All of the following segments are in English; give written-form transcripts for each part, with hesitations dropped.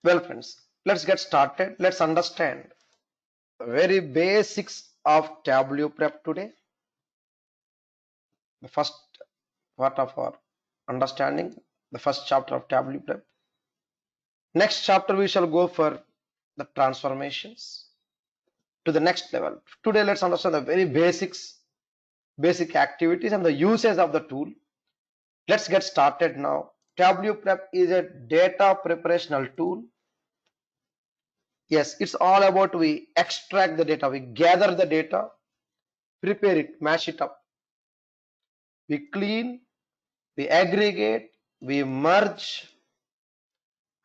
Well friends, let's get started. Let's understand the very basics of Tableau Prep today. The first part of our understanding, the first chapter of Tableau Prep. Next chapter we shall go for the transformations to the next level. Today let's understand the very basic activities and the uses of the tool. Let's get started now. Tableau Prep is a data preparational tool. Yes, it's all about we extract the data, we gather the data, prepare it, mash it up. We clean, we aggregate, we merge,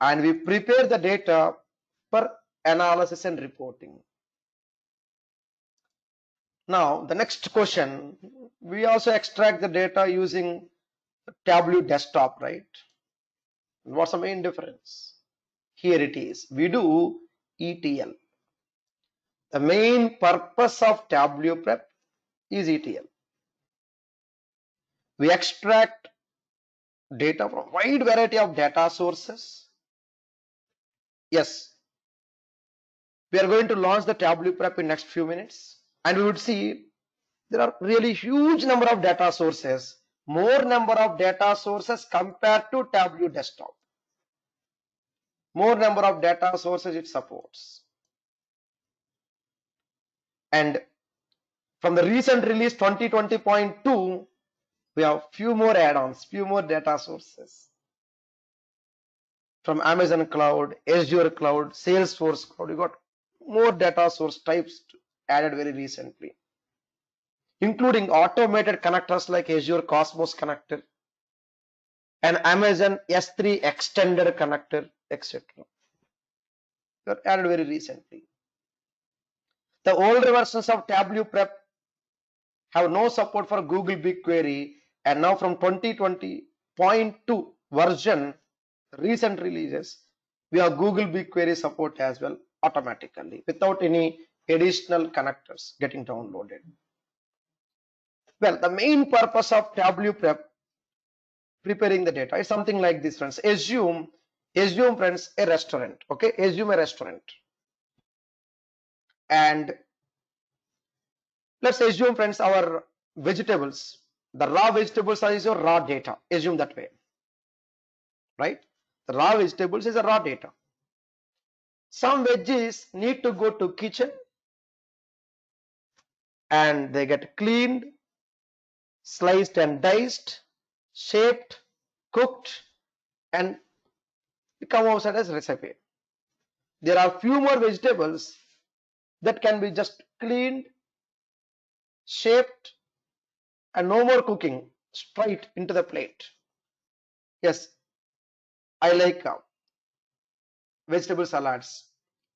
and we prepare the data for analysis and reporting. Now, the next question, we also extract the data using Tableau desktop, right? What's the main difference? Here it is. We do ETL. The main purpose of Tableau Prep is ETL. We extract data from a wide variety of data sources. Yes, we are going to launch the Tableau Prep in next few minutes, and we would see there are really huge number of data sources, more number of data sources compared to Tableau desktop. More number of data sources it supports. And from the recent release 2020.2, we have few more add-ons, few more data sources. From Amazon Cloud, Azure Cloud, Salesforce Cloud, we got more data source types added very recently, including automated connectors like Azure Cosmos connector and Amazon S3 extended connector, etc. Got added very recently. The older versions of Tableau Prep have no support for Google BigQuery, and now from 2020.2 version, recent releases, we have Google BigQuery support as well automatically without any additional connectors getting downloaded. Well, the main purpose of Tableau Prep, preparing the data, is something like this, friends. Assume friends, a restaurant. Okay, assume a restaurant, and let's assume, friends, our vegetables, the raw vegetables is your raw data. Assume that way, right? The raw vegetables is a raw data. Some veggies need to go to kitchen and they get cleaned, sliced and diced, shaped, cooked, and come outside as recipe. There are few more vegetables that can be just cleaned, shaped, and no more cooking, straight into the plate. Yes, I like vegetable salads,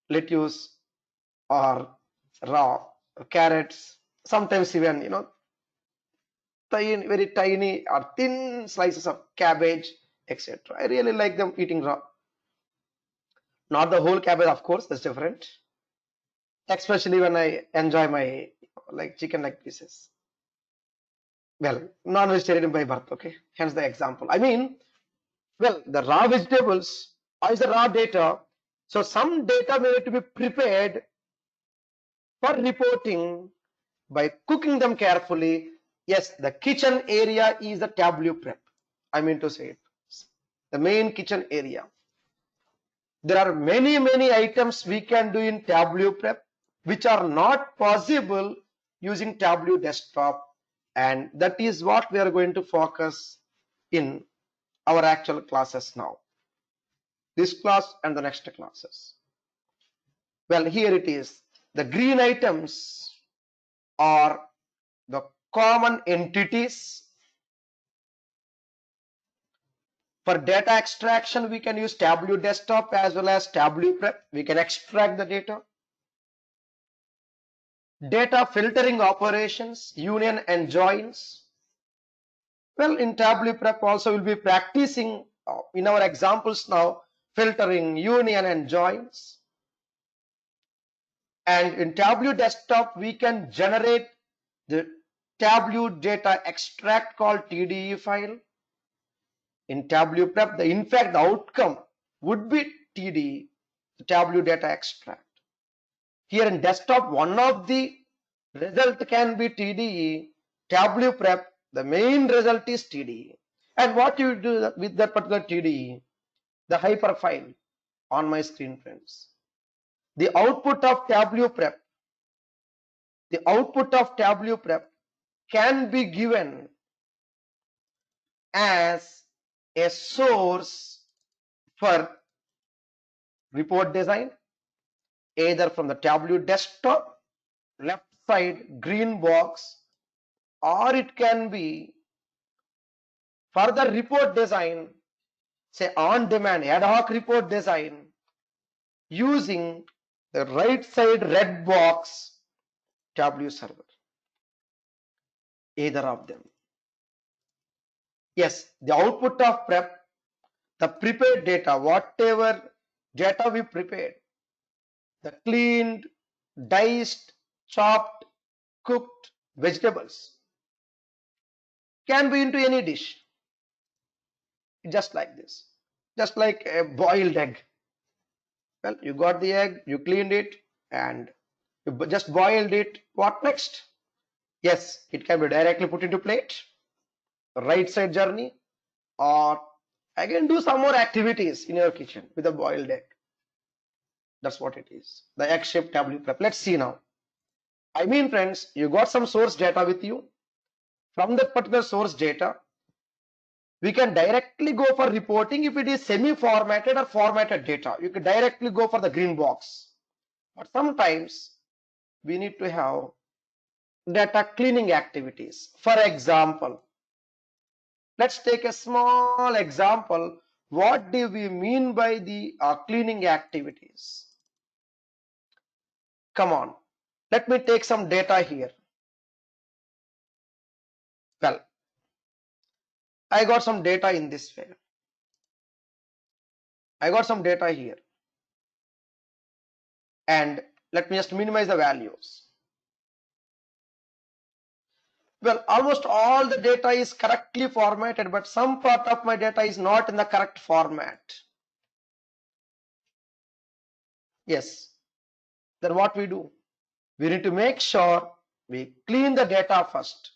lettuce or raw carrots, sometimes even tiny, very tiny or thin slices of cabbage, etc. I really like them eating raw. Not the whole cabbage, of course, that's different. Especially when I enjoy my like chicken leg pieces. Well, non-vegetarian by birth, okay? Hence the example. I mean, well, the raw vegetables is the raw data. So some data may need to be prepared for reporting by cooking them carefully. Yes, the kitchen area is the Tableau Prep. I mean to say it. The main kitchen area. There are many items we can do in Tableau Prep which are not possible using Tableau desktop, and that is what we are going to focus in our actual classes now. This class and the next classes. Well, here it is. The green items are the common entities. For data extraction, we can use Tableau desktop as well as Tableau Prep. We can extract the data. Data filtering operations, union and joins. Well, in Tableau Prep also we'll be practicing in our examples now, filtering, union and joins. And in Tableau desktop, we can generate the Tableau data extract called TDE file. In Tableau Prep, in fact, the outcome, would be TD, Tableau data extract. Here in desktop, one of the result can be TDE, Tableau prep, the main result is TDE. And what you do with that particular TDE, the hyper file on my screen, friends. The output of Tableau prep, can be given as a source for report design, either from the Tableau desktop, left side green box, or it can be for the report design, say on demand ad hoc report design, using the right side red box Tableau server, either of them. Yes, the output of prep, the prepared data, whatever data we prepared, the cleaned, diced, chopped, cooked vegetables, can be into any dish, just like this, just like a boiled egg. Well, you got the egg, you cleaned it, and you just boiled it. What next? Yes, it can be directly put into plate, right side journey, or again do some more activities in your kitchen with a boiled egg. That's what it is, the egg-shaped Tableau prep. Let's see now. I mean, friends, you got some source data with you. From that particular source data, we can directly go for reporting. If it is semi-formatted or formatted data, you can directly go for the green box. But sometimes we need to have data cleaning activities. For example, let's take a small example. What do we mean by the cleaning activities? Come on, let me take some data here. Well, I got some data in this way. I got some data here. And let me just minimize the values. Well, almost all the data is correctly formatted, but some part of my data is not in the correct format. Yes. Then what we do? We need to make sure we clean the data first.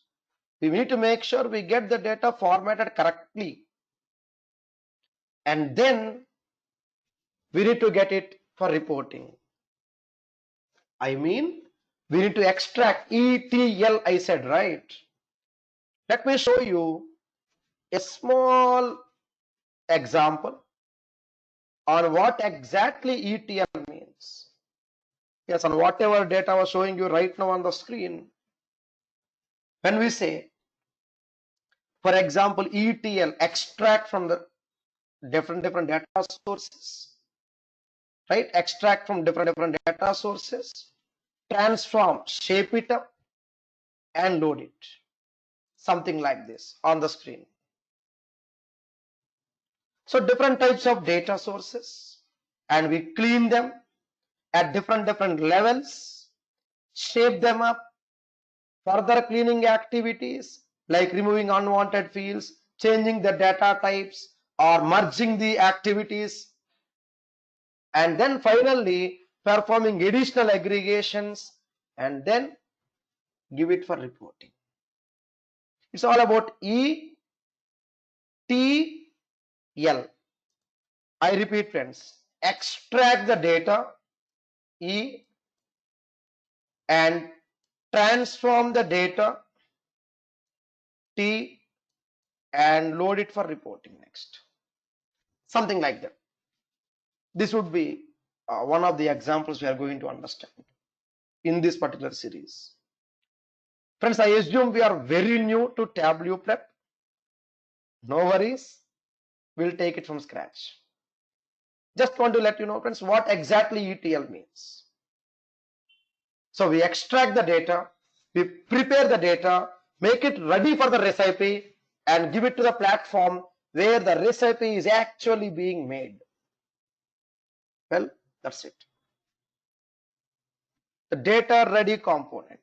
We need to make sure we get the data formatted correctly. And then we need to get it for reporting. I mean, we need to extract ETL, I said, right? Let me show you a small example on what exactly ETL means. Yes, on whatever data I was showing you right now on the screen. When we say, for example, ETL, extract from the different data sources, right? Extract from different data sources, transform, shape it up, and load it. Something like this on the screen. So different types of data sources, and we clean them at different levels, shape them up, further cleaning activities like removing unwanted fields, changing the data types, or merging the activities, and then finally performing additional aggregations, and then give it for reporting. It's all about ETL. I repeat, friends, extract the data, E, and transform the data, T, and load it for reporting next. Something like that. This would be one of the examples we are going to understand in this particular series. Friends, I assume we are very new to Tableau prep. No worries, we'll take it from scratch. Just want to let you know, friends, what exactly ETL means. So we extract the data, we prepare the data, make it ready for the recipe, and give it to the platform where the recipe is actually being made. Well, that's it. The data ready component.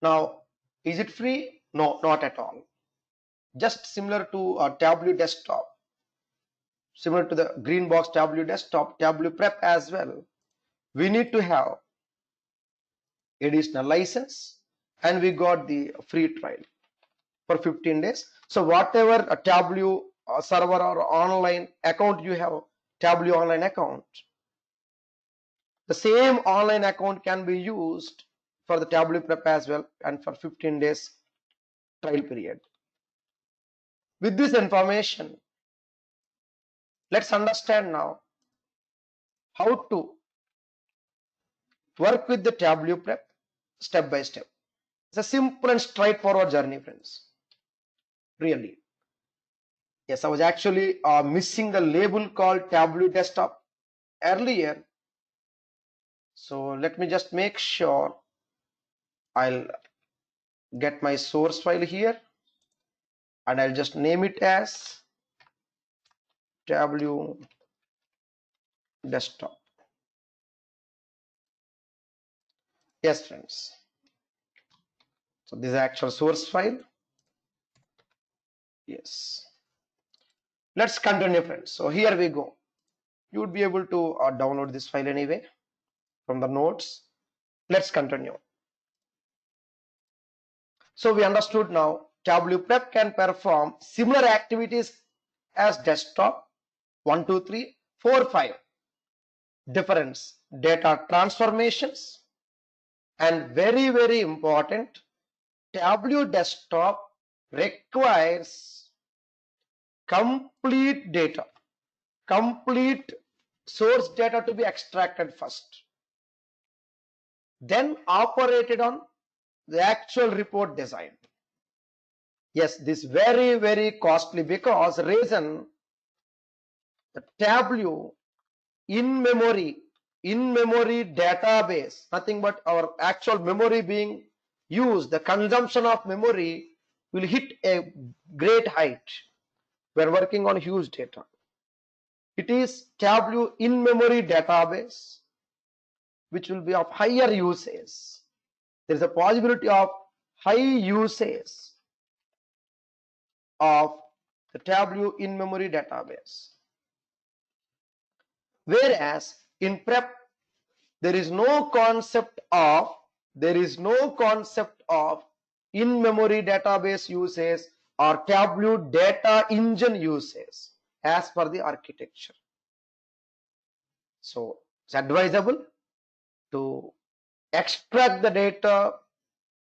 Now, is it free? No, not at all. Just similar to a Tableau desktop. similar to the green box Tableau Desktop, Tableau Prep as well. We need to have additional license, and we got the free trial for 15 days. So whatever a Tableau server or online account you have, Tableau online account, the same online account can be used for the Tableau Prep as well, and for 15 days trial period. With this information, let's understand now how to work with the Tableau Prep step by step. It's a simple and straightforward journey, friends. Really. Yes, I was actually missing the label called Tableau Desktop earlier. So let me just make sure I'll get my source file here, and I'll just name it as Tableau Desktop. Yes, friends. So this is the actual source file. Yes. Let's continue, friends. So here we go. You would be able to download this file anyway from the notes. Let's continue. So we understood now Tableau Prep can perform similar activities as desktop. 1, 2, 3, 4, 5. Difference: data transformations, and very, very important, Tableau Desktop requires complete data, complete source data to be extracted first, then operated on the actual report design. Yes, this very, very costly, because reason, the Tableau in-memory database, nothing but our actual memory being used, the consumption of memory will hit a great height. We're working on huge data. It is Tableau in-memory database which will be of higher usage. There is a possibility of high usage of the Tableau in-memory database. Whereas in prep, there is no concept of in-memory database usage or Tableau data engine usage as per the architecture. So it's advisable to extract the data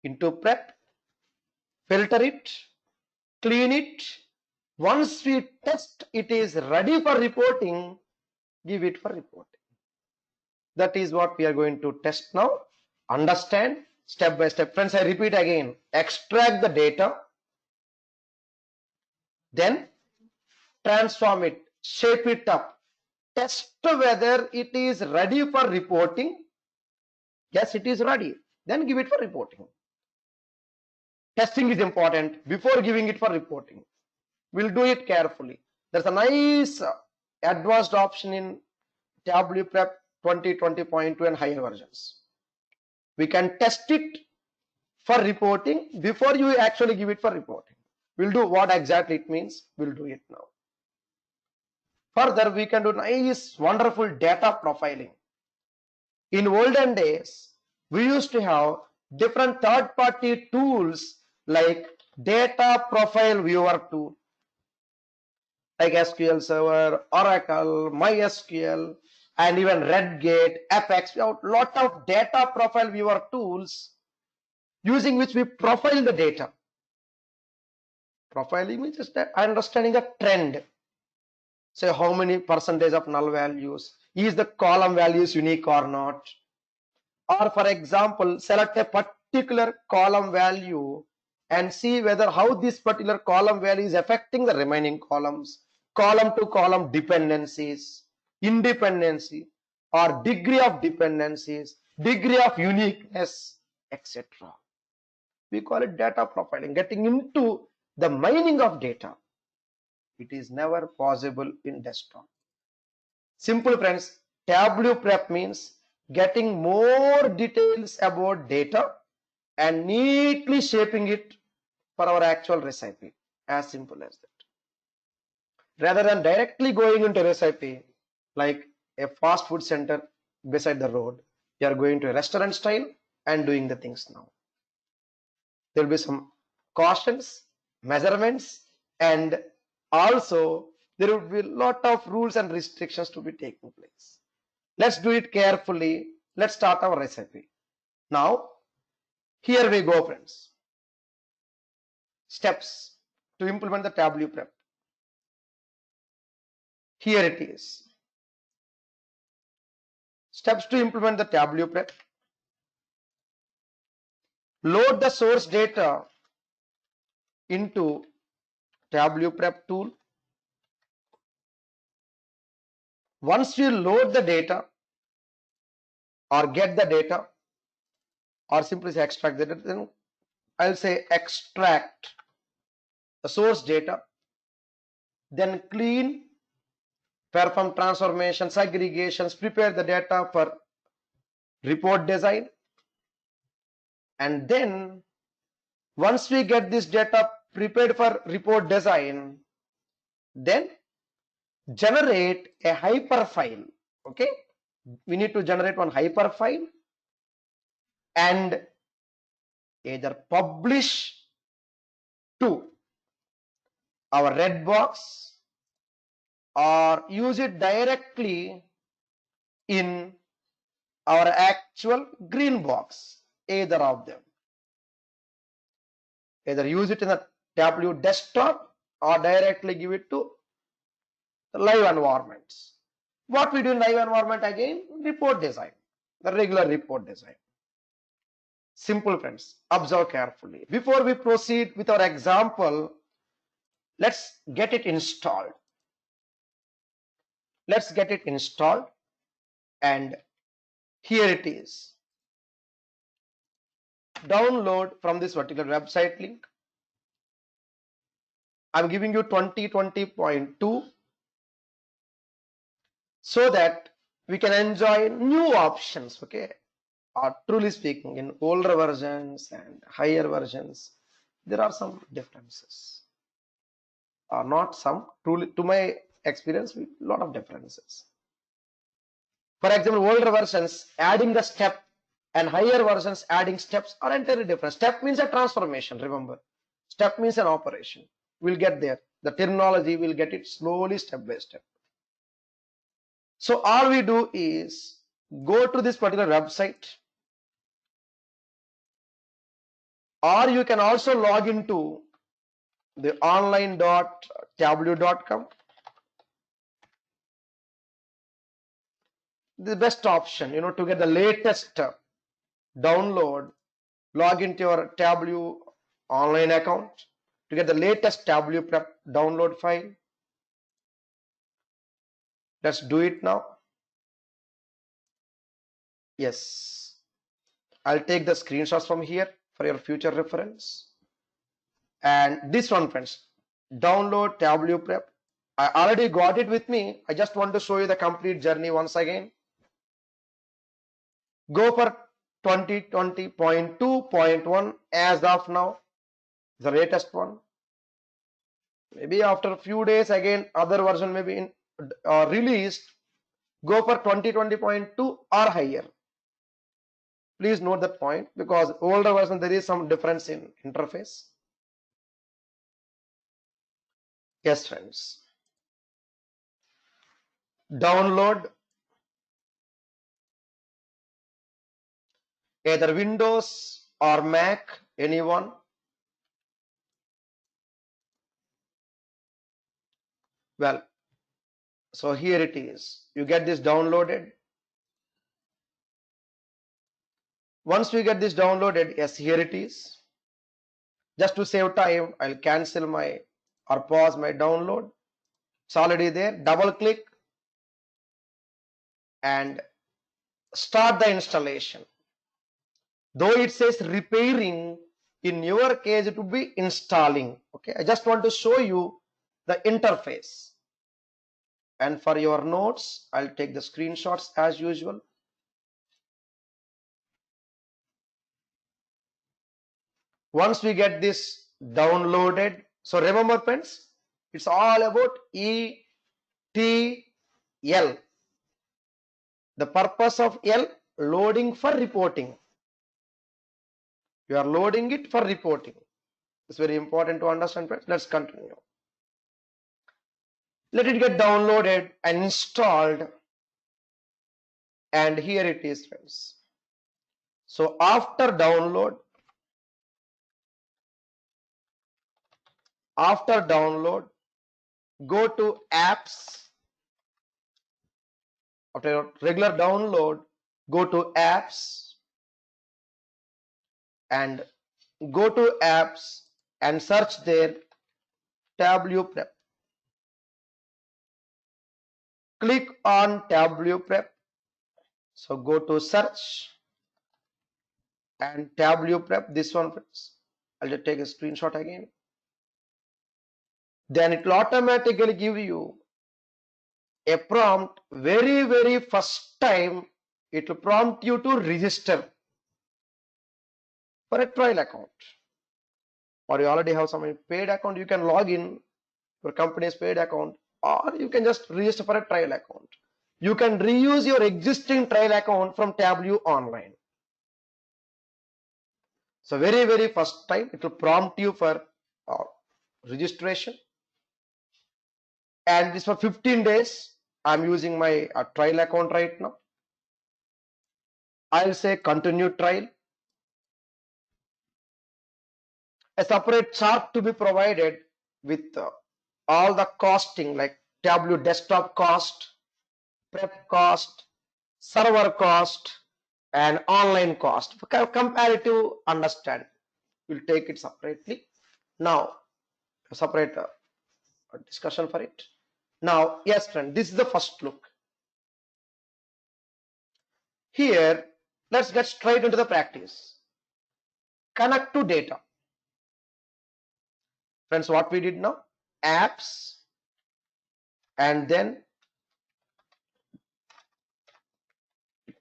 into prep, filter it, clean it. Once we test it is ready for reporting, give it for reporting. That is what we are going to test now. Understand step by step. Friends, I repeat again, extract the data, then transform it, shape it up, test whether it is ready for reporting. Yes, it is ready. Then give it for reporting. Testing is important before giving it for reporting. We'll do it carefully. There's a nice advanced option in Tableau Prep 2020.2 and higher versions. We can test it for reporting before you actually give it for reporting. We'll do what exactly it means. We'll do it now. Further, we can do nice, wonderful data profiling. In olden days, we used to have different third-party tools like data profile viewer tool, like SQL Server, Oracle, MySQL, and even Redgate, Apex. We have a lot of data profile viewer tools using which we profile the data. Profiling means just understanding a trend. Say how many percentage of null values, is the column values unique or not, or for example select a particular column value and see whether how this particular column value is affecting the remaining columns, column to column dependencies, independency, or degree of dependencies, degree of uniqueness, etc. We call it data profiling, getting into the mining of data. It is never possible in desktop. Simple, friends. Tableau Prep means getting more details about data and neatly shaping it for our actual recipe. As simple as that. rather than directly going into recipe like a fast food center beside the road. You are going to a restaurant style and doing the things now. There will be some cautions, measurements, and also there will be a lot of rules and restrictions to be taking place. Let's do it carefully. Let's start our recipe. Now, here we go, friends. Steps to implement the Tableau prep. Here it is. Steps to implement the Tableau prep. Load the source data into Tableau prep tool. Once you load the data or get the data or simply say extract the data, then I'll say extract the source data, then clean, perform transformations, aggregations, prepare the data for report design, and then once we get this data prepared for report design, then generate a hyperfile. Okay, we need to generate one hyperfile and either publish to our red box or use it directly in our actual green box, either of them. Either use it in the Tableau desktop or directly give it to the live environments. What we do in live environment again? Report design, the regular report design. Simple, friends. Observe carefully. Before we proceed with our example, let's get it installed. Let's get it installed, and here it is. Download from this particular website link. I'm giving you 2020.2 so that we can enjoy new options. Okay, or truly speaking, in older versions and higher versions, there are some differences, or not some, truly, to my experience, a lot of differences. For example, older versions adding the step and higher versions adding steps are entirely different. Step means a transformation, remember. Step means an operation. We'll get there. The terminology, we'll get it slowly, step by step. So all we do is go to this particular website, or you can also log into the online.tableau.com. The best option, to get the latest download, log into your Tableau online account to get the latest Tableau prep download file. Let's do it now. Yes, I'll take the screenshots from here for your future reference. And this one, friends, download Tableau prep. I already got it with me. I just want to show you the complete journey once again. Go for 2020.2.1 as of now, the latest one. Maybe after a few days again other version may be in released. Go for 2020.2 or higher. Please note that point, because older version there is some difference in interface. Yes, friends. Download either Windows or Mac, anyone. Well, so here it is. You get this downloaded. Once we get this downloaded, yes, here it is. Just to save time, I'll cancel my or pause my download. It's already there. Double click and start the installation. Though it says repairing, in your case it would be installing. Okay, I just want to show you the interface. And for your notes, I'll take the screenshots as usual. Once we get this downloaded, so remember, friends, It's all about ETL. The purpose of L, loading for reporting. You are loading it for reporting. It's very important to understand, friends. Let's continue. Let it get downloaded and installed. And here it is, friends. So after download, go to apps. After regular download, go to apps and search there Tableau Prep. Click on Tableau Prep. So go to search and Tableau Prep, this one, friends. I'll just take a screenshot again. Then it will automatically give you a prompt. Very first time it will prompt you to register for a trial account, or you already have some paid account. You can log in your company's paid account, or you can just register for a trial account. You can reuse your existing trial account from Tableau Online. So very first time it will prompt you for registration, and this for 15 days. I'm using my trial account right now. I'll say continue trial. A separate chart to be provided with all the costing, like Tableau desktop cost, prep cost, server cost, and online cost for comparative understanding. We'll take it separately. Now, a separate discussion for it. Now, yes, friend, this is the first look. Here, let's get straight into the practice. Connect to data. Friends, what we did now? Apps, and then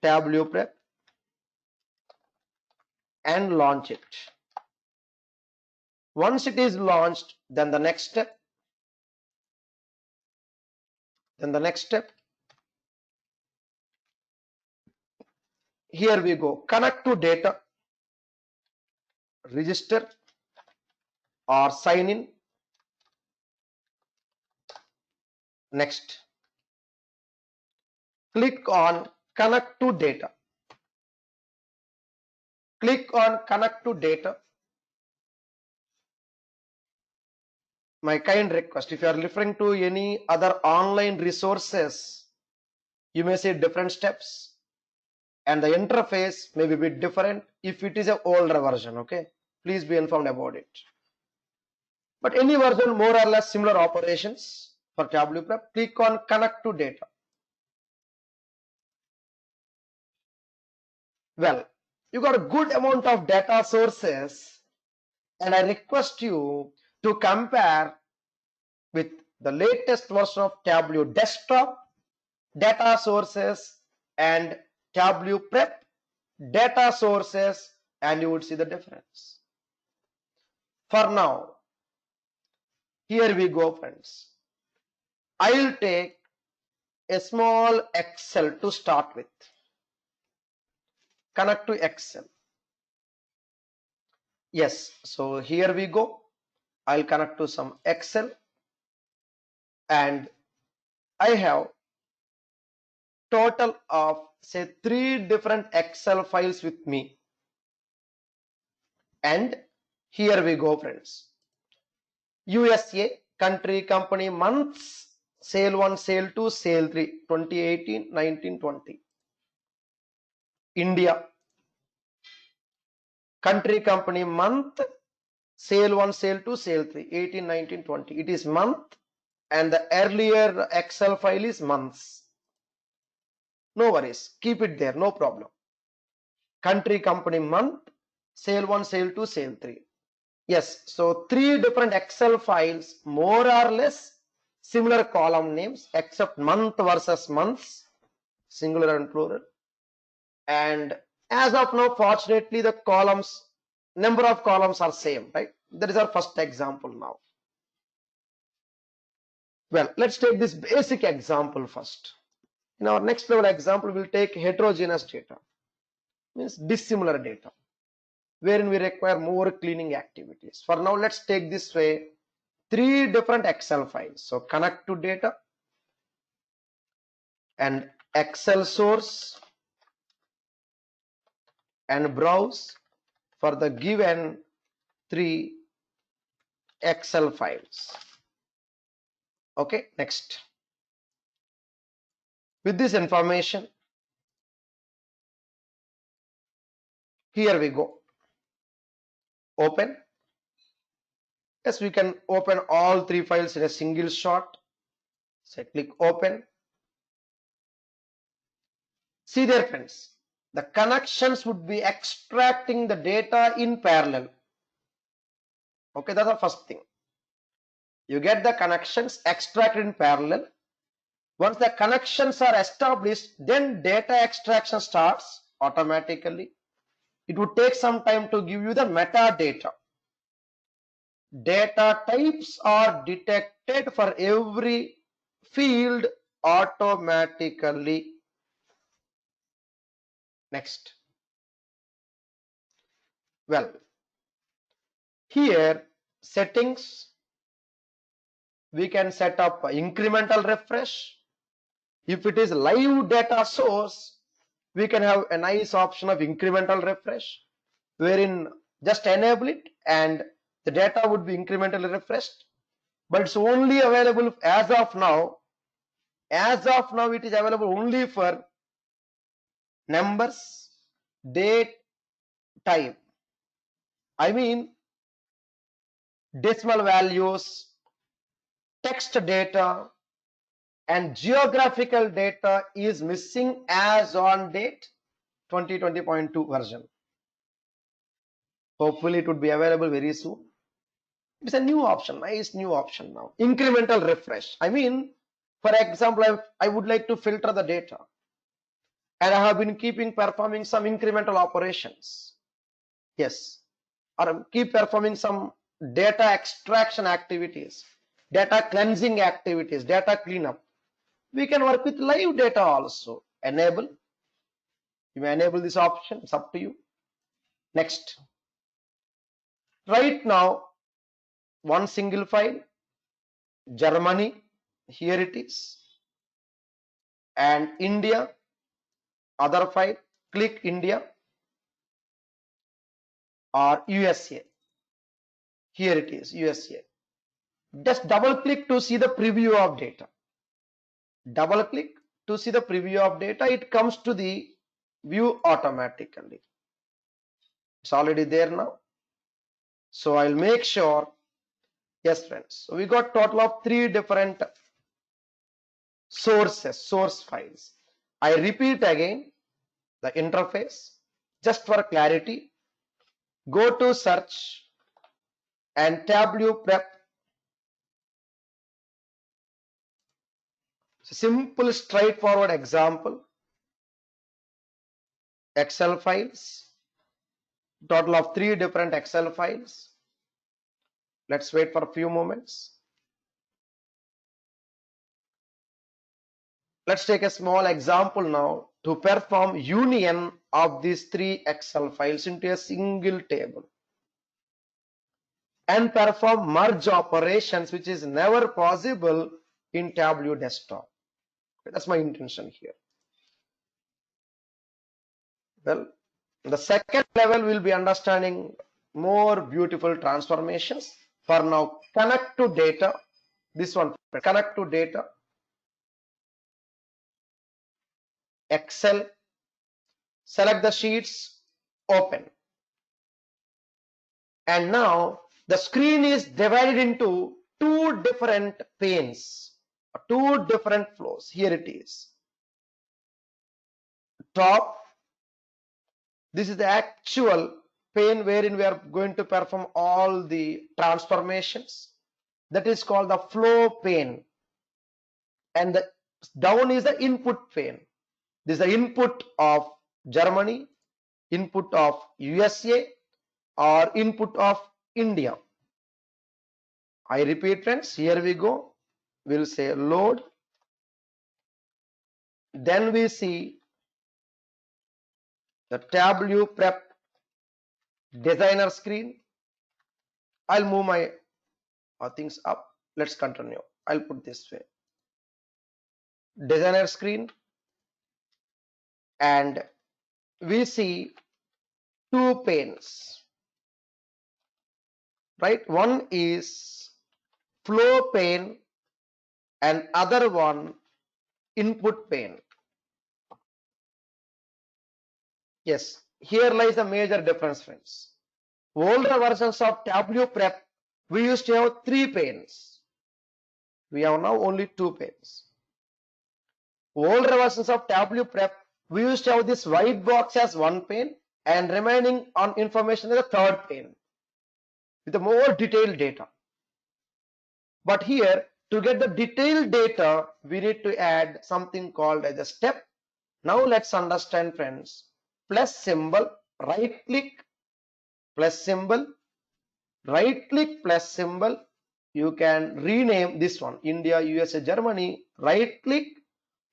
Tableau Prep, and launch it. Once it is launched, then the next step. Here we go. Connect to data, register or sign in. Next. Click on connect to data. Click on connect to data. My kind request, if you are referring to any other online resources, you may see different steps and the interface may be a bit different if it is an older version. Okay, please be informed about it. But any version, more or less similar operations for Tableau Prep. Click on connect to data. Well, you got a good amount of data sources, and I request you to compare with the latest version of Tableau desktop data sources and Tableau Prep data sources, and you would see the difference. For now, here we go, friends. I'll take a small Excel to start with. Connect to Excel. Yes, so here we go. I'll connect to some Excel, and I have total of say 3 different Excel files with me. And here we go, friends. USA, country, company, months, sale 1, sale 2, sale 3, 2018, 19, 20. India, country, company, month, sale 1, sale 2, sale 3, 18, 19, 20. It is month, and the earlier Excel file is months. No worries, keep it there, no problem. Country, company, month, sale 1, sale 2, sale 3. Yes, so 3 different Excel files, more or less similar column names, except month versus months, singular and plural. And as of now, fortunately, the columns, number of columns are same, right? That is our first example now. Well, let's take this basic example first. In our next level example, we'll take heterogeneous data, means dissimilar data, wherein we require more cleaning activities. For now, let's take this way, 3 different Excel files. So connect to data and Excel source and browse for the given 3 Excel files. Okay, next. With this information, here we go. Open. Yes, we can open all 3 files in a single shot. So click open. See there, friends, the connections would be extracting the data in parallel. Okay, that's the first thing. You get the connections extracted in parallel. Once the connections are established, then data extraction starts automatically. It would take some time to give you the metadata. Data types are detected for every field automatically. Next. Well, here settings, we can set up incremental refresh. If it is live data source, we can have a nice option of incremental refresh, wherein just enable it and the data would be incrementally refreshed. But it's only available as of now. As of now, it is available only for numbers, date, time. I mean, decimal values, text data, and geographical data is missing as on date 2020.2 version. Hopefully it would be available very soon. It's a new option, nice new option now. Incremental refresh. I mean, for example, I would like to filter the data, and I have been performing some incremental operations. Yes, or keep performing some data extraction activities, data cleansing activities, data cleanup. We can work with live data also. Enable. You may enable this option. It's up to you. Next. Right now, one single file, Germany, here it is, and India, other file, click India, or USA, here it is, USA. Just double click to see the preview of data. Double click to see the preview of data, it comes to the view automatically. It's already there now. So I'll make sure, yes friends, so we got total of 3 different sources, source files. I repeat again the interface just for clarity. Go to search and Tableau Prep. Simple straightforward example. Excel files, total of 3 different Excel files. Let's wait for a few moments. Let's take a small example now to perform union of these 3 Excel files into a single table and perform merge operations, which is never possible in Tableau desktop. That's my intention here. Well, the second level will be understanding more beautiful transformations. For now, connect to data. This one, connect to data. Excel. Select the sheets, open. And now the screen is divided into 2 different panes, 2 different flows. Here it is. Top. This is the actual pane wherein we are going to perform all the transformations. That is called the flow pane. And the down is the input pane. This is the input of Germany, input of USA, or input of India. I repeat friends, here we go. we'll say load. Then we see the Tableau Prep designer screen. I'll move my things up. Let's continue. I'll put this way. Designer screen, and we see two panes, right? One is flow pane and other one input pane. Yes, here lies the major difference, friends. Older versions of Tableau Prep, we used to have 3 panes. We have now only 2 panes. Older versions of Tableau Prep, we used to have this white box as 1 pane and remaining on information as a 3rd pane with the more detailed data. But here, to get the detailed data, we need to add something called as a step. Now let's understand, friends. Plus symbol, right click, plus symbol, right click, plus symbol. You can rename this one, India, USA, Germany. Right click,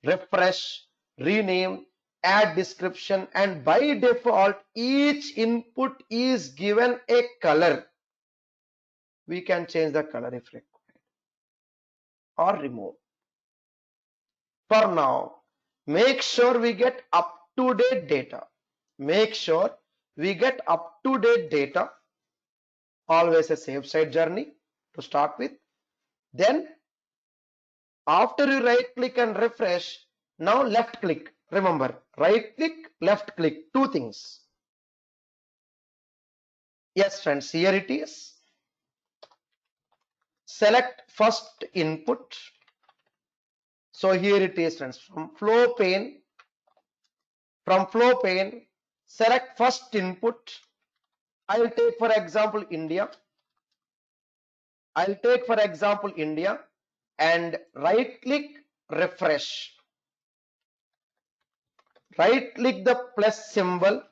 refresh, rename, add description, and by default each input is given a color. We can change the color if required or remove. For now, make sure we get up-to-date data. Make sure we get up-to-date data. Always a safe side journey to start with. Then after you right click and refresh, now left click. Remember, right click, left click, 2 things. Yes, friends, here it is. Select first input. So here it is, friends, from flow pane, select first input. I'll take for example India. And right click, refresh. Right click the plus symbol.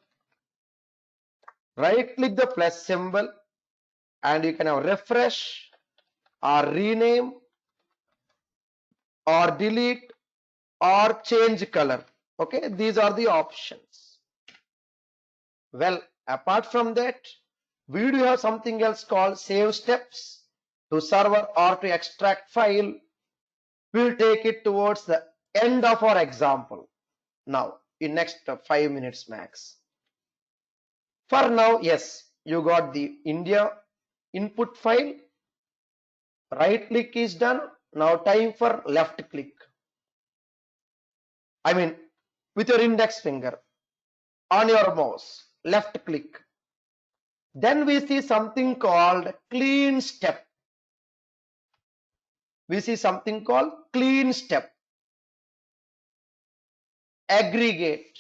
And you can have refresh or rename or delete or change color. Okay, these are the options. Well, apart from that, we do have something else called save steps to server or to extract file. We'll take it towards the end of our example now in next 5 minutes max. For now, yes, you got the India input file. Right click is done. Now time for left click. I mean with your index finger on your mouse, left click. Then we see something called clean step. Aggregate,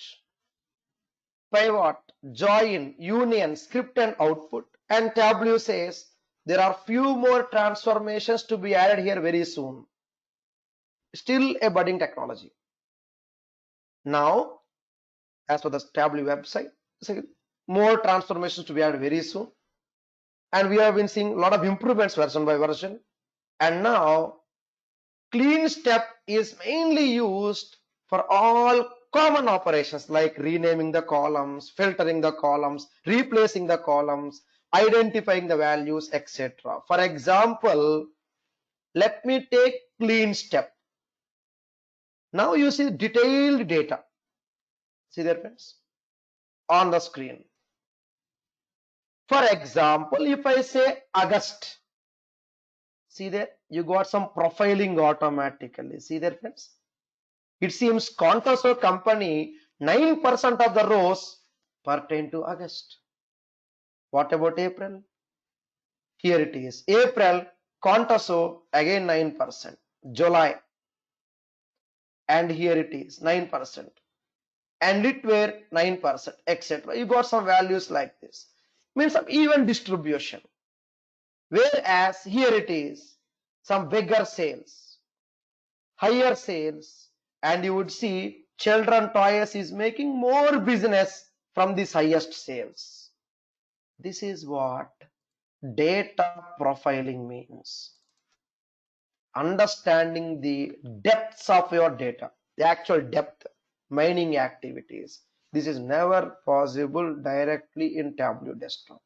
pivot, join, union, script and output. And Tableau says there are few more transformations to be added here very soon. Still a budding technology. Now, as per the Tableau website, more transformations to be added very soon. And we have been seeing a lot of improvements version by version. And now, clean step is mainly used for all common operations like renaming the columns, filtering the columns, replacing the columns, identifying the values, etc. For example, let me take clean step. Now you see detailed data. See there, friends, on the screen. For example, if I say August, see there, you got some profiling automatically. See there, friends. It seems Contoso company, 9% of the rows pertain to August. What about April? Here it is. April, Contoso, again 9%. July, and here it is 9%. And Litware 9%, etc. You got some values like this. Means some even distribution. Whereas here it is some bigger sales, higher sales, and you would see children toys is making more business from this highest sales. This is what data profiling means. understanding the depths of your data, the actual depth, mining activities. This is never possible directly in Tableau Desktop.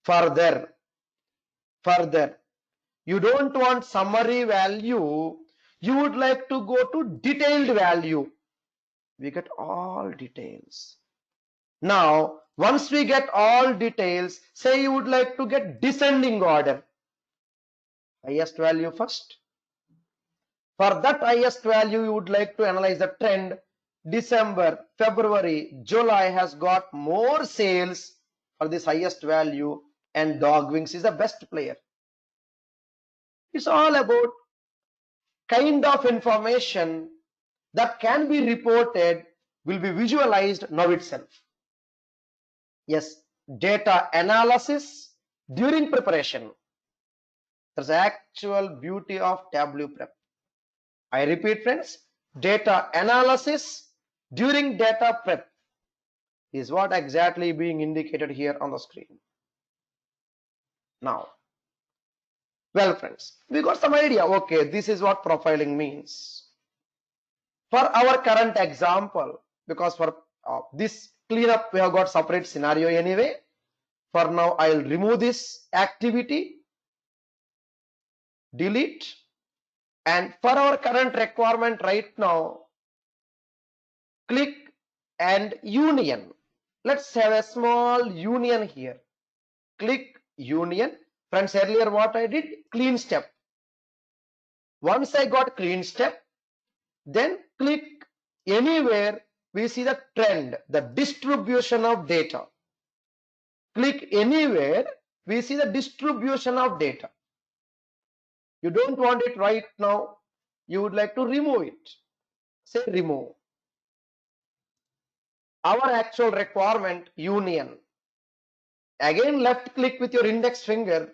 Further, you don't want summary value, you would like to go to detailed value. We get all details. Now, once we get all details, say you would like to get descending order. Highest value first. For that highest value, you would like to analyze the trend. December, February, July has got more sales for this highest value, and Dog Wings is the best player. It's all about kind of information that can be reported, will be visualized now itself. Yes, data analysis during preparation. That's the actual beauty of Tableau Prep. I repeat, friends, data analysis during data prep is what exactly being indicated here on the screen. Now, well, friends, we got some idea. Okay, this is what profiling means. For our current example, because for this cleanup, we have got separate scenario anyway. For now, I'll remove this activity, delete, and for our current requirement right now, click and union. Let's have a small union here. Click union. Friends, earlier what I did, clean step. Once I got clean step, then click anywhere we see the trend, the distribution of data. Click anywhere we see the distribution of data. You don't want it right now, you would like to remove it. Say remove. Our actual requirement, union. Again, left click with your index finger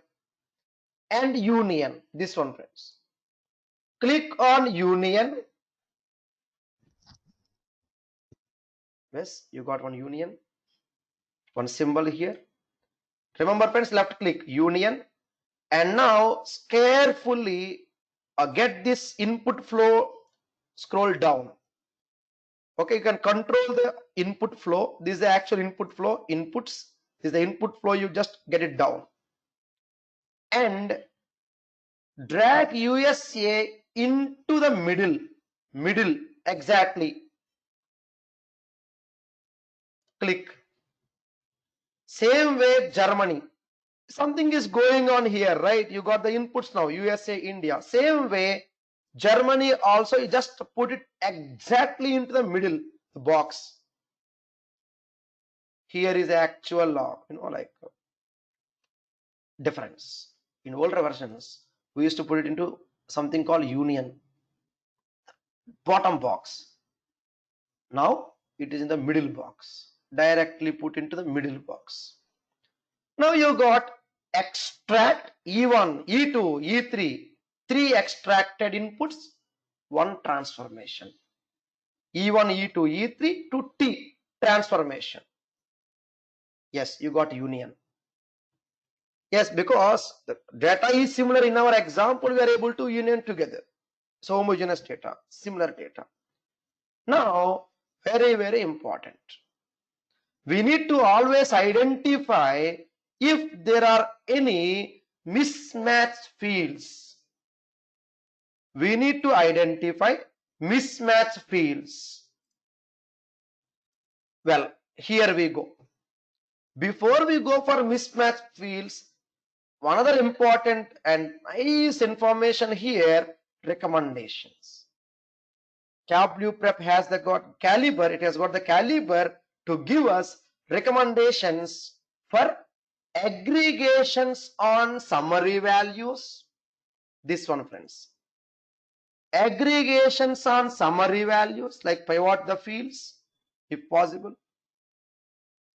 and union. This one, friends. Click on union. Yes, you got one union, one symbol here. Remember, friends, left click union, and now carefully get this input flow, scroll down. Okay, you can control the input flow. This is the actual input flow, inputs. This is the input flow, you just get it down. And drag USA into the middle, exactly. Click. Same way Germany. Something is going on here, right? You got the inputs now, USA, India. Same way, Germany also, you just put it exactly into the middle, the box. Here is the actual like difference. In older versions, we used to put it into something called union, bottom box. Now it is in the middle box, directly put into the middle box. Now you got extract E1, E2, E3, 3 extracted inputs, 1 transformation. E1, E2, E3 to T transformation. Yes, you got union. Yes, because the data is similar. In our example, we are able to union together. So homogeneous data, similar data. Now, very important. We need to always identify if there are any mismatched fields. We need to identify mismatched fields. Well, here we go. Before we go for mismatched fields, one other important and nice information here, recommendations. Tableau Prep has got caliber, it has got the caliber to give us recommendations for aggregations on summary values. This one, friends. Aggregations on summary values, like pivot the fields if possible.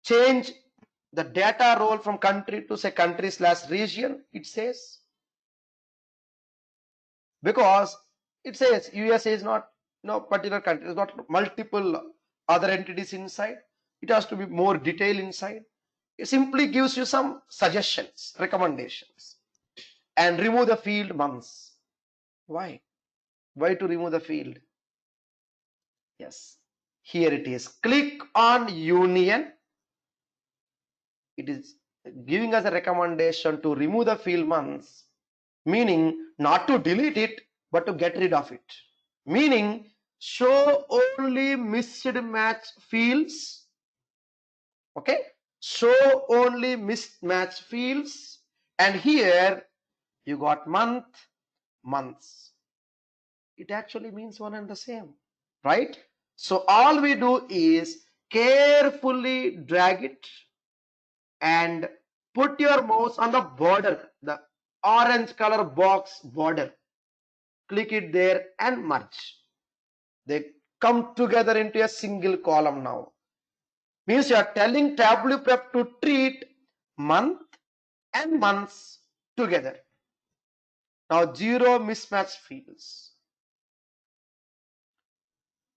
Change the data role from country to say country/region, it says. Because it says USA is not particular country, it's not multiple other entities inside. It has to be more detail inside. It simply gives you some suggestions, recommendations. And remove the field months. Why? Why to remove the field? Yes. Here it is. Click on union. It is giving us a recommendation to remove the field months, meaning not to delete it, but to get rid of it. Meaning show only mismatch fields. Okay. Show only mismatch fields. And here you got month, months. It actually means one and the same, right? So all we do is carefully drag it and put your mouse on the border, the orange color box border. Click it there and merge. They come together into a single column now. Means you are telling Tableau Prep to treat month and months together. Now zero mismatch fields.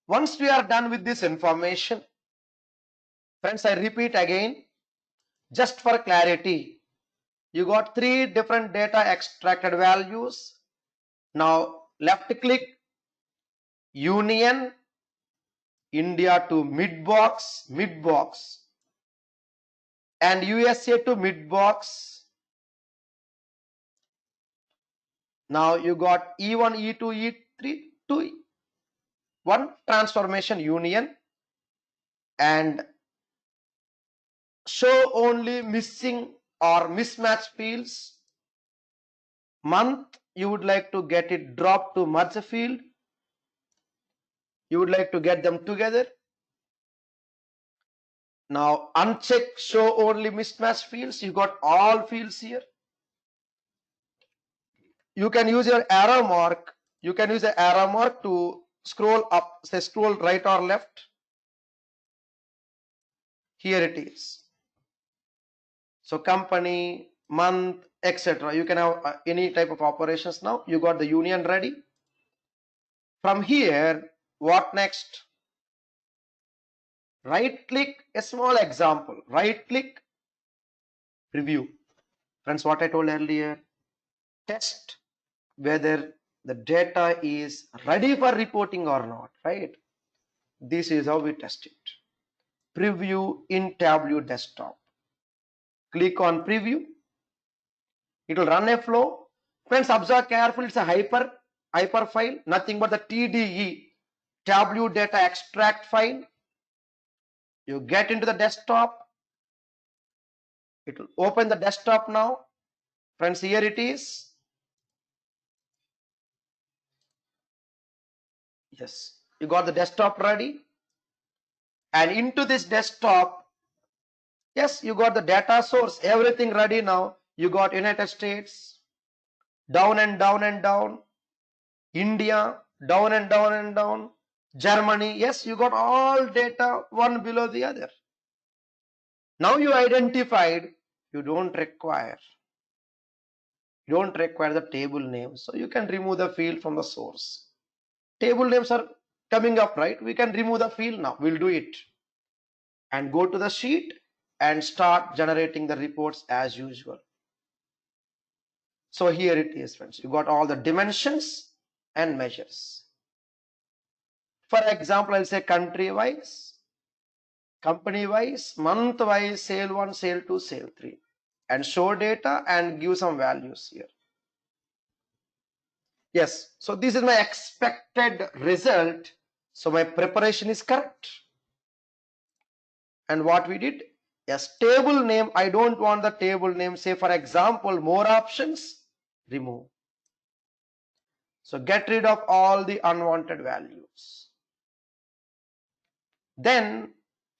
Once we are done with this information, friends, I repeat again, just for clarity, you got three different data extracted values. Now left click, union, India to mid box, and USA to mid box. Now you got E1, E2, E3 to one transformation union, and show only missing or mismatch fields. Month, you would like to get it dropped to merge field. You would like to get them together. Now uncheck show only mismatch fields. You got all fields here. You can use your arrow mark. You can use the arrow mark to scroll up, say scroll right or left. Here it is. So company, month, etc. You can have any type of operations now. You got the union ready. From here, what next? Right click, a small example. Right click, review. Friends, what I told earlier, test whether the data is ready for reporting or not, right? This is how we test it. Preview in Tableau desktop. Click on preview. It will run a flow. Friends, observe carefully, it's a hyper file, nothing but the TDE, Tableau data extract file. You get into the desktop. It will open the desktop now. Friends, here it is. Yes, you got the desktop ready. And into this desktop, yes, you got the data source, everything ready now. You got United States, down and down and down. India, down and down and down. Germany, yes, you got all data one below the other. Now you identified you don't require the table name, so you can remove the field from the source. Table names are coming up, right? We can remove the field now. We'll do it and go to the sheet and start generating the reports as usual. So here it is, friends. You got all the dimensions and measures. For example, I'll say country wise, company wise, month wise, sale 1, sale 2, sale 3, and show data and give some values here. Yes, so this is my expected result. So my preparation is correct. And what we did, yes, table name, I don't want the table name. Say for example, more options, remove. So get rid of all the unwanted values. Then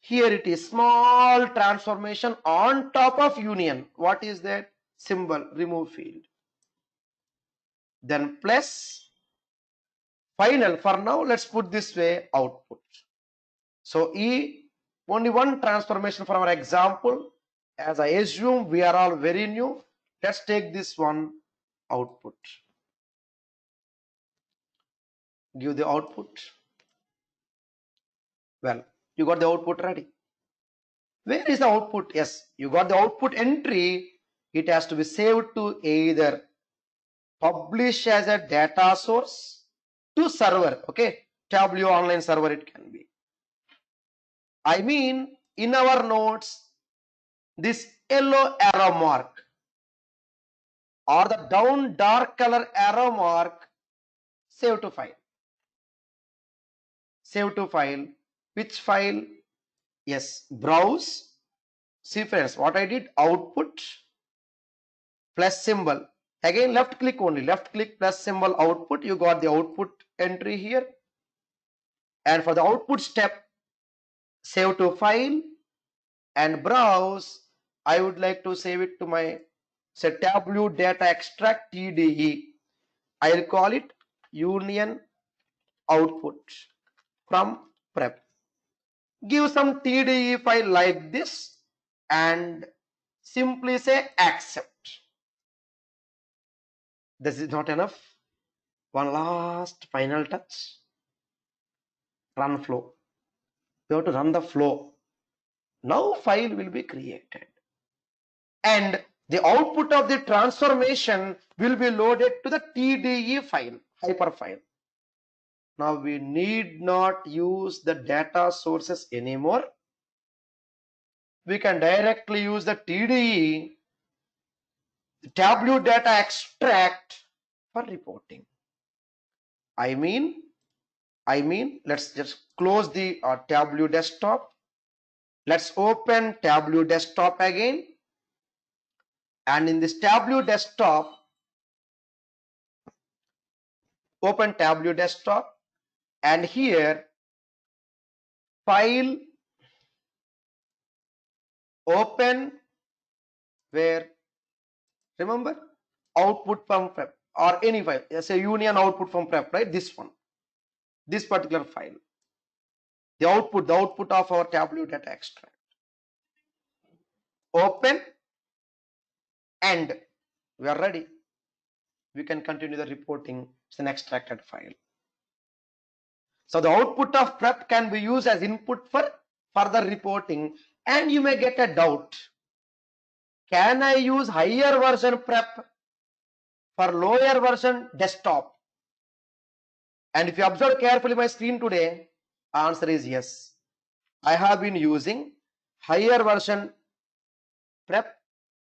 here it is, small transformation on top of union. What is that? Symbol, remove field. Then plus final. For now, let's put this way, output. So only one transformation for our example. As I assume we are all very new, let's take this one, output. Give the output. Well, you got the output ready. Where is the output? Yes, you got the output entry. It has to be saved to either publish as a data source to server. Okay, Tableau online server it can be. I mean, in our notes, this yellow arrow mark or the down dark color arrow mark, save to file. Save to file. Which file? Yes, browse. See friends, what I did, output plus symbol. Again, left click only, left click plus symbol output. You got the output entry here. And for the output step, save to file and browse. I would like to save it to my say Tableau data extract TDE. I'll call it union output from prep. Give some TDE file like this and simply say accept. This is not enough. One last final touch. Run flow. You have to run the flow. Now file will be created. And the output of the transformation will be loaded to the TDE file, hyper file. Now we need not use the data sources anymore. We can directly use the TDE, the Tableau data extract for reporting. I mean, let's just close the Tableau desktop. Let's open Tableau desktop again. And in this Tableau desktop, open Tableau desktop. And here, file, open, where, remember, output from prep or any file. Say union output from prep, right? This one, this particular file. The output of our Tableau data extract. Open and we are ready. We can continue the reporting. It's an extracted file. So the output of prep can be used as input for further reporting. And you may get a doubt. Can I use higher version prep for lower version desktop? And if you observe carefully my screen today, answer is yes. I have been using higher version prep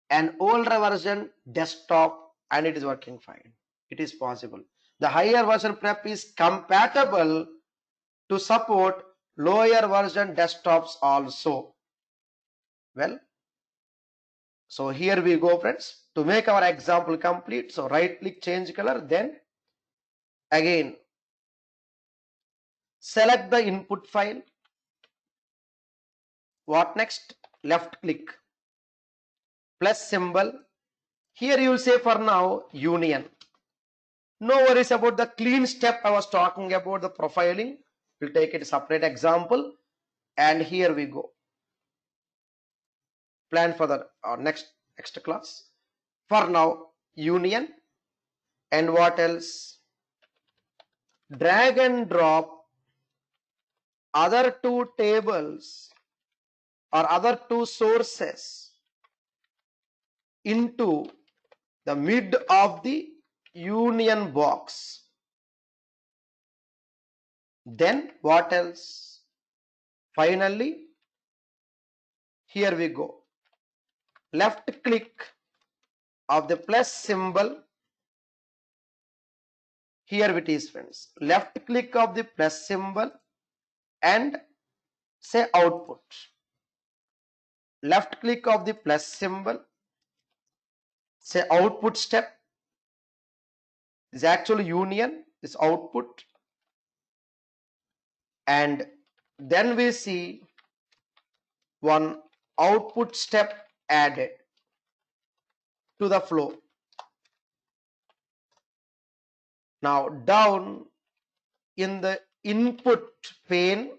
and older version desktop and it is working fine. It is possible. The higher version prep is compatible to support lower version desktops also. Well, so here we go friends. To make our example complete, so right click, change color, then again select the input file. What next? Left click plus symbol. Here you will say for now union. No worries about the clean step I was talking about, the profiling. We'll take it a separate example. And here we go. Plan for the next extra class. For now, union. And what else? Drag and drop other two tables or other two sources into the mid of the union box. Then what else? Finally, here we go. Left click of the plus symbol. Here it is friends. Left click of the plus symbol and say output. Left click of the plus symbol, say output step. Is actually union, is output. And then we see one output step added to the flow. Now down in the input pane,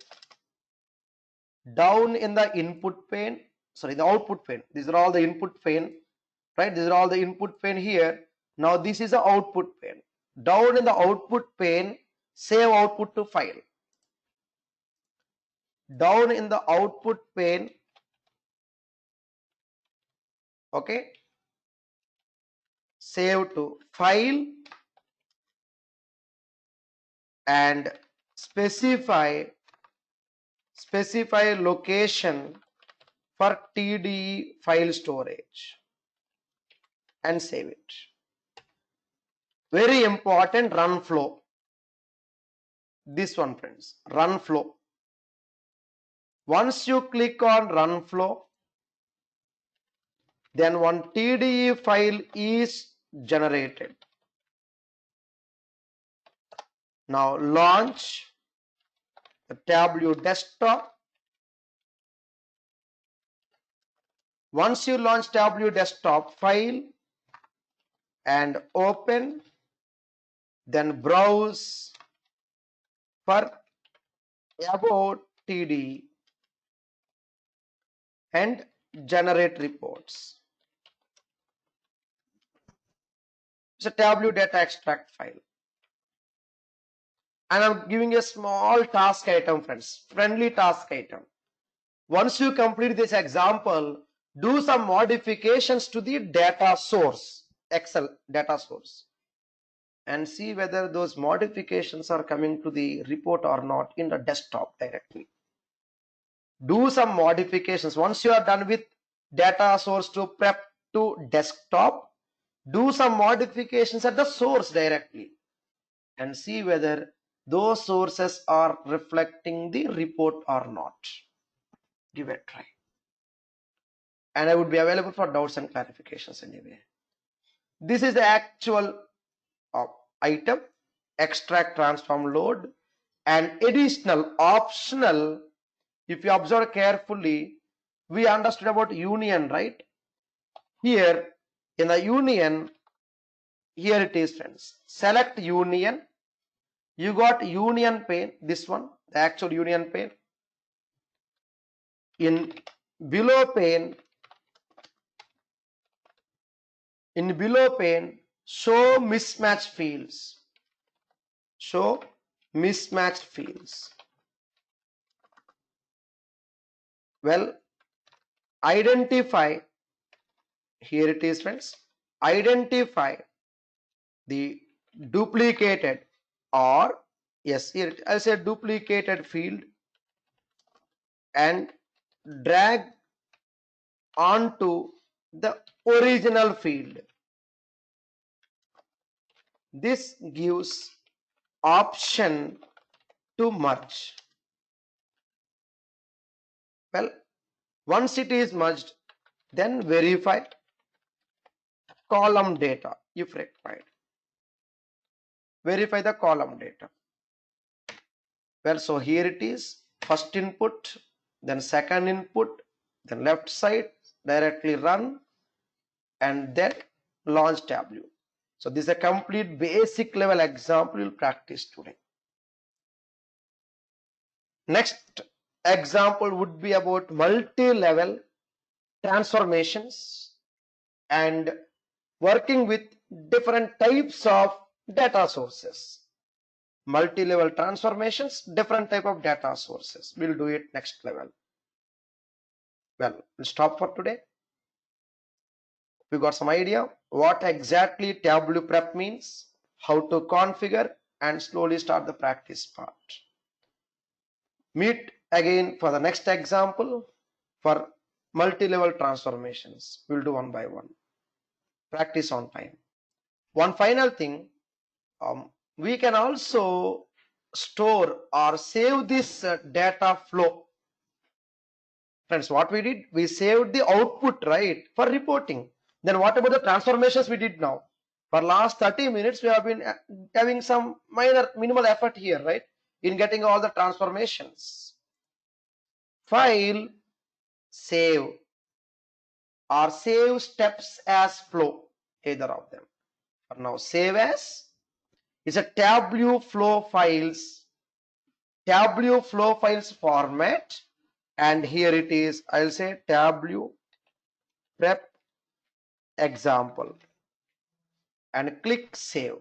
sorry, the output pane. These are all the input pane, right? These are all the input pane here. Now this is the output pane. Down in the output pane, save output to file. Down in the output pane, okay, save to file and specify location for TDE file storage and save it. Very important, run flow. This one, friends, run flow. Once you click on run flow, then one TDE file is generated. Now launch the Tableau desktop. Once you launch Tableau desktop, file and open, then browse for about TDE and generate reports. It's a Tableau data extract file. And I'm giving a small task item, friends, friendly task item. Once you complete this example, do some modifications to the data source, Excel data source, and see whether those modifications are coming to the report or not in the desktop directly. Do some modifications. Once you are done with data source to prep to desktop, do some modifications at the source directly and see whether those sources are reflecting the report or not. Give it a try. And I would be available for doubts and clarifications anyway. This is the actual item, extract, transform, load, and additional optional. If you observe carefully, we understood about union, right? Here in the union, here it is, friends. Select union. You got union pane, this one, the actual union pane. In below pane, show mismatch fields. Show mismatch fields. Well, identify, here it is, friends, identify the duplicated, or yes, here I'll say duplicated field and drag onto the original field. This gives option to merge. Well, once it is merged, then verify column data if required. Verify the column data. Well, so here it is, first input, then second input, then left side, directly run, and then launch Tableau. So this is a complete basic level example we'll practice today. Next example would be about multi-level transformations and working with different types of data sources. Multi-level transformations, different type of data sources. We'll do it next level. Well, we'll stop for today. We got some idea what exactly Tableau prep means, how to configure, and slowly start the practice part. Meet again for the next example for multi-level transformations. We'll do one by one. Practice on time. One final thing, we can also store or save this data flow. Friends, what we did, we saved the output, right, for reporting. Then what about the transformations we did now? For last 30 minutes, we have been having some minimal effort here, right, in getting all the transformations. File, save, or save steps as flow, either of them. For now, save as is a Tableau flow files format, and here it is, I'll say Tableau prep example, and click save.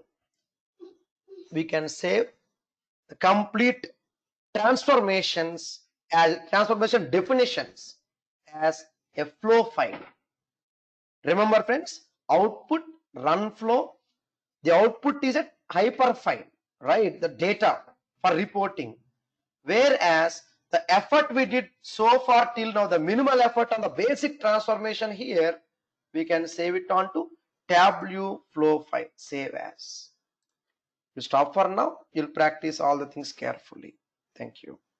We can save the complete transformations as transformation definitions as a flow file. Remember, friends, output run flow, the output is a hyperfile, right? The data for reporting. Whereas the effort we did so far till now, the minimal effort on the basic transformation here, we can save it on to Tableau flow file, save as. You stop for now, you'll practice all the things carefully. Thank you.